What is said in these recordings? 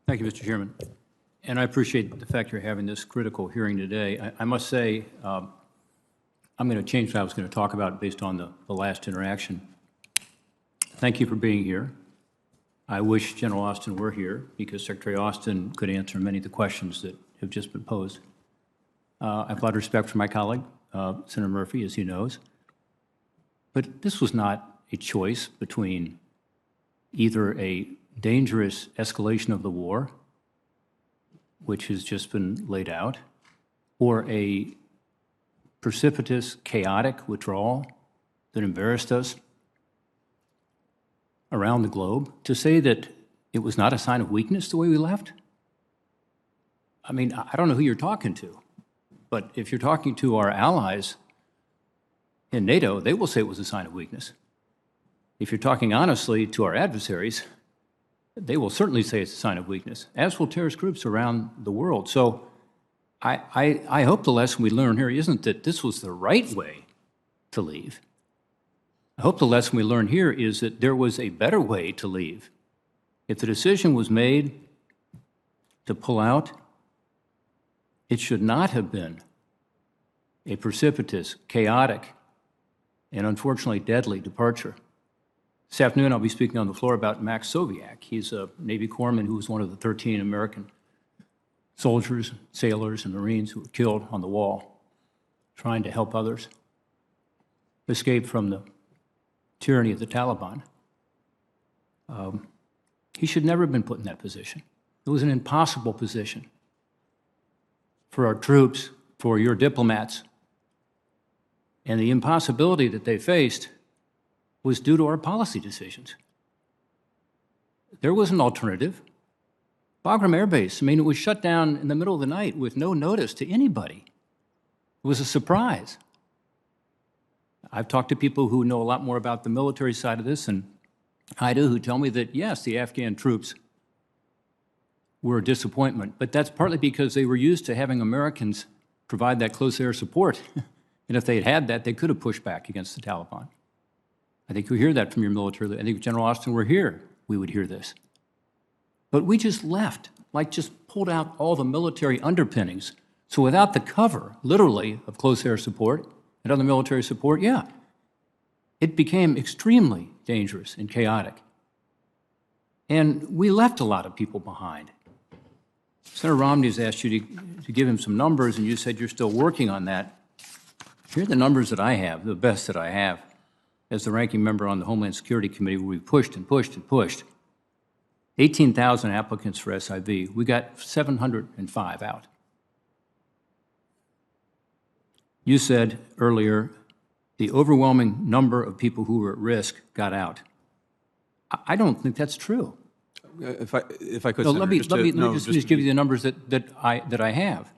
Thank you, Mr. Chairman. And I appreciate the fact you're having this critical hearing today. I must say, I'm going to change what I was going to talk about based on the last interaction. Thank you for being here. I wish General Austin were here because Secretary Austin could answer many of the questions that have just been posed. I have a lot of respect for my colleague, Senator Murphy, as he knows. But this was not a choice between either a dangerous escalation of the war, which has just been laid out, or a precipitous, chaotic withdrawal that embarrassed us around the globe. To say that it was not a sign of weakness the way we left? I mean, I don't know who you're talking to, but if you're talking to our allies in NATO, they will say it was a sign of weakness. If you're talking honestly to our adversaries, they will certainly say it's a sign of weakness, as will terrorist groups around the world. So I hope the lesson we learn here isn't that this was the right way to leave. I hope the lesson we learn here is that there was a better way to leave. If the decision was made to pull out, it should not have been a precipitous, chaotic, and unfortunately deadly departure. This afternoon, I'll be speaking on the floor about Max Soviak. He's a Navy corpsman who was one of the 13 American soldiers, sailors, and Marines who were killed on the wall trying to help others escape from the tyranny of the Taliban. He should never have been put in that position. It was an impossible position for our troops, for your diplomats. And the impossibility that they faced was due to our policy decisions. There was an alternative. Bagram Air Base, I mean, it was shut down in the middle of the night with no notice to anybody. It was a surprise. I've talked to people who know a lot more about the military side of this, and I do, who tell me that, yes, the Afghan troops were a disappointment, but that's partly because they were used to having Americans provide that close air support. And if they had had that, they could have pushed back against the Taliban. I think you hear that from your military. I think if General Austin were here, we would hear this. But we just left, like just pulled out all the military underpinnings. So without the cover, literally, of close air support and other military support, yeah, it became extremely dangerous and chaotic. And we left a lot of people behind. Senator Romney has asked you to give him some numbers, and you said you're still working on that. Here are the numbers that I have, the best that I have, as the ranking member on the Homeland Security Committee, where we pushed and pushed and pushed. 18,000 applicants for SIV. We got 705 out. You said earlier the overwhelming number of people who were at risk got out. I don't think that's true. If I could, No, Senator, let me just give you the numbers that I have.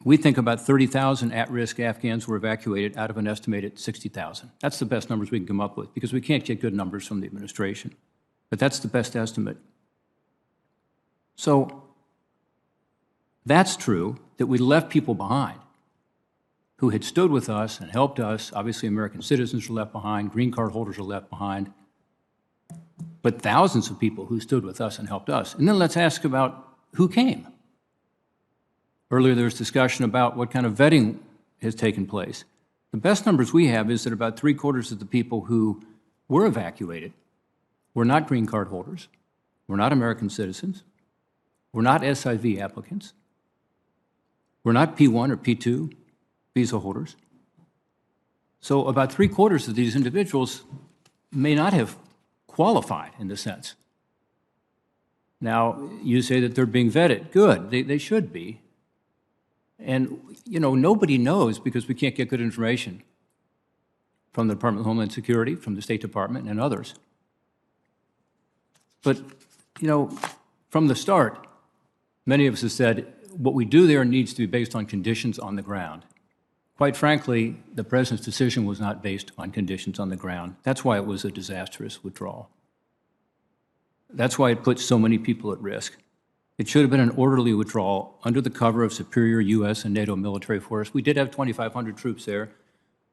We think about 30,000 at-risk Afghans were evacuated out of an estimated 60,000. That's the best numbers we can come up with because we can't get good numbers from the administration. But that's the best estimate. So that's true, that we left people behind who had stood with us and helped us. Obviously, American citizens were left behind, green card holders were left behind, but thousands of people who stood with us and helped us. And then let's ask about who came. Earlier, there was discussion about what kind of vetting has taken place. The best numbers we have is that about 3/4 of the people who were evacuated were not green card holders, were not American citizens, were not SIV applicants, were not P1 or P2 visa holders. So about 3/4 of these individuals may not have qualified in the sense. Now, you say that they're being vetted. Good, they should be. And, you know, nobody knows because we can't get good information from the Department of Homeland Security, from the State Department, and others. But, you know, from the start, many of us have said what we do there needs to be based on conditions on the ground. Quite frankly, the President's decision was not based on conditions on the ground. That's why it was a disastrous withdrawal. That's why it put so many people at risk. It should have been an orderly withdrawal under the cover of superior U.S. and NATO military force. We did have 2,500 troops there,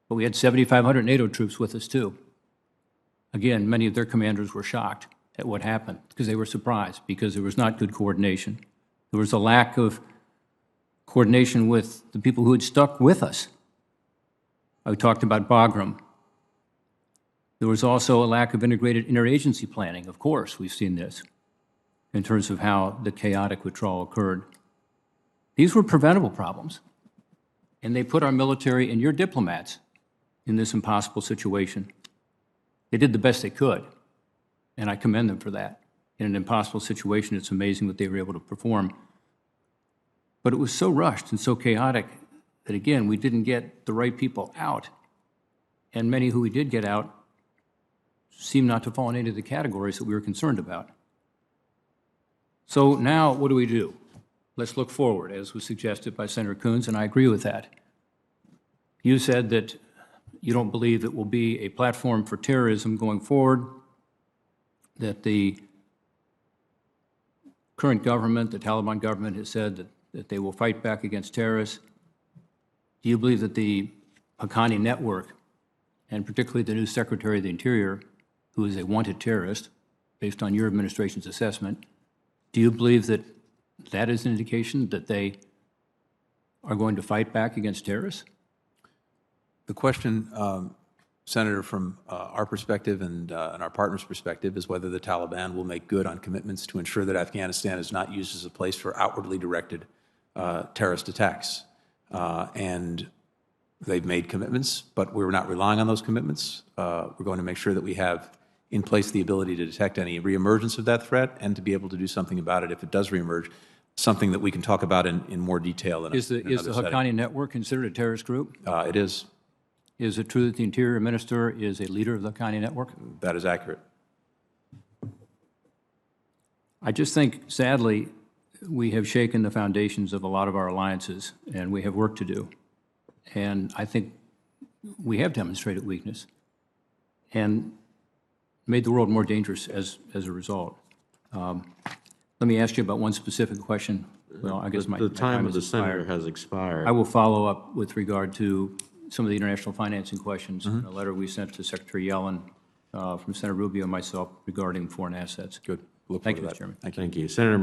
but we had 7,500 NATO troops with us too. Again, many of their commanders were shocked. at what happened because they were surprised because there was not good coordination. There was a lack of coordination with the people who had stuck with us. I talked about Bagram. There was also a lack of integrated interagency planning. Of course, we've seen this in terms of how the chaotic withdrawal occurred. These were preventable problems, and they put our military and your diplomats in this impossible situation. They did the best they could, and I commend them for that. In an impossible situation, it's amazing what they were able to perform. But it was so rushed and so chaotic that, again, we didn't get the right people out. And many who we did get out seem not to fall in any of the categories that we were concerned about. So now what do? Let's look forward, as was suggested by Senator Coons, and I agree with that. You said that you don't believe it will be a platform for terrorism going forward, that the current government, the Taliban government, has said that they will fight back against terrorists. Do you believe that the Haqqani network, and particularly the new Secretary of the Interior, who is a wanted terrorist, based on your administration's assessment, do you believe that that is an indication that they are going to fight back against terrorists? The question, Senator, from our perspective and our partners' perspective is whether the Taliban will make good on commitments to ensure that Afghanistan is not used as a place for outwardly directed terrorist attacks. And they've made commitments, but we're not relying on those commitments. We're going to make sure that we have in place the ability to detect any reemergence of that threat and to be able to do something about it if it does reemerge, something that we can talk about in more detail. Is the Haqqani network considered a terrorist group? It is. Is it true that the Interior Minister is a leader of the Haqqani network? That is accurate. I just think, sadly, we have shaken the foundations of a lot of our alliances, and we have work to do. And I think we have demonstrated weakness and made the world more dangerous as a result. Let me ask you about one specific question. Well, I guess the time of the senator has expired. I will follow up with regard to some of the international financing questions in a letter we sent to Secretary Yellen from Senator Rubio and myself regarding foreign assets. Good. Thank you, Mr. Chairman. Thank you. Senator Murphy.